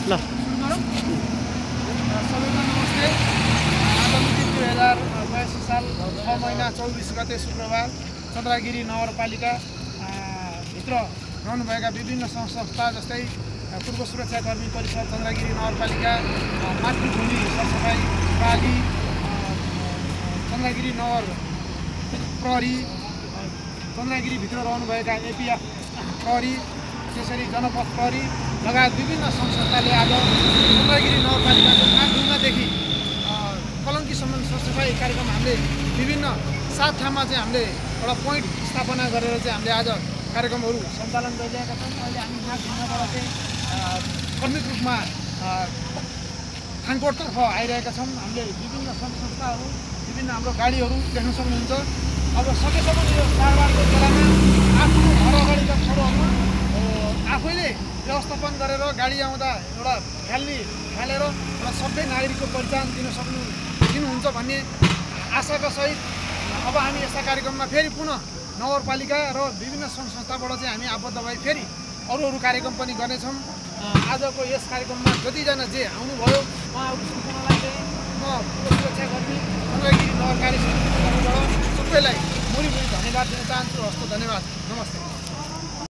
ल सबैलाई नमस्ते। आगामी 2082 साल 6 महिना 24 गते शुक्रबार चन्द्रगिरी नगरपालिका भित्र रहनुभएका विभिन्न संस्था जस्तै पूर्व सुरक्षाकर्मी परिषद, चन्द्रगिरी नगरपालिका, मातृभूमि सरसफाइ प्रहरी, चन्द्रगिरी नगर प्रहरी, चन्द्रगिरीभित्र रहनुभएका एपिएफ प्रहरी, त्यसरी जनपथ प्रहरी लगायत विभिन्न संस्थाले आज चन्द्रगिरी नगरपालिकाको ढुङ्गादेखि कलङ्कीसम्म सरसफाइ कार्यक्रम हामीले विभिन्न 7 ठाउँमा चाहिँ हामीले एउटा पोइन्ट स्थापना गरेर चाहिँ हामीले आज कार्यक्रमहरू सञ्चालन गरिरहेका छौँ। अहिले हामी यहाँ ढुङ्गाबाट चाहिँ क्रमिक रूपमा थाङकोटतर्फ आइरहेका छौँ। हामीले विभिन्न सङ्घ संस्थाहरू, विभिन्न हाम्रो गाडीहरू देख्न सक्नुहुन्छ। अब सकेसम्म यो चाडबाडको बेलामा आफ्नो घर अगाडिका ठाउँहरू आफैले व्यवस्थापन गरेर गाडी आउँदा एउटा फालेर एउटा सबै नागरिकको पहिचान दिनुहुन्छ भन्ने आशाका सहित अब हामी यस्ता कार्यक्रममा फेरि पुनः नगरपालिका र विभिन्न सङ्घ संस्थाबाट चाहिँ हामी आबद्ध भई फेरि अरू कार्यक्रम पनि गर्नेछौँ। आजको यस कार्यक्रममा जतिजना जे आउनुभयो उहाँहरू सम्पूर्णलाई चाहिँ म सुरक्षाकर्मी चन्द्रगिरी नगरपालिका समितिको तर्फबाट सबैलाई मुरी धन्यवाद दिन चाहन्छु। हस्त धन्यवाद, नमस्ते।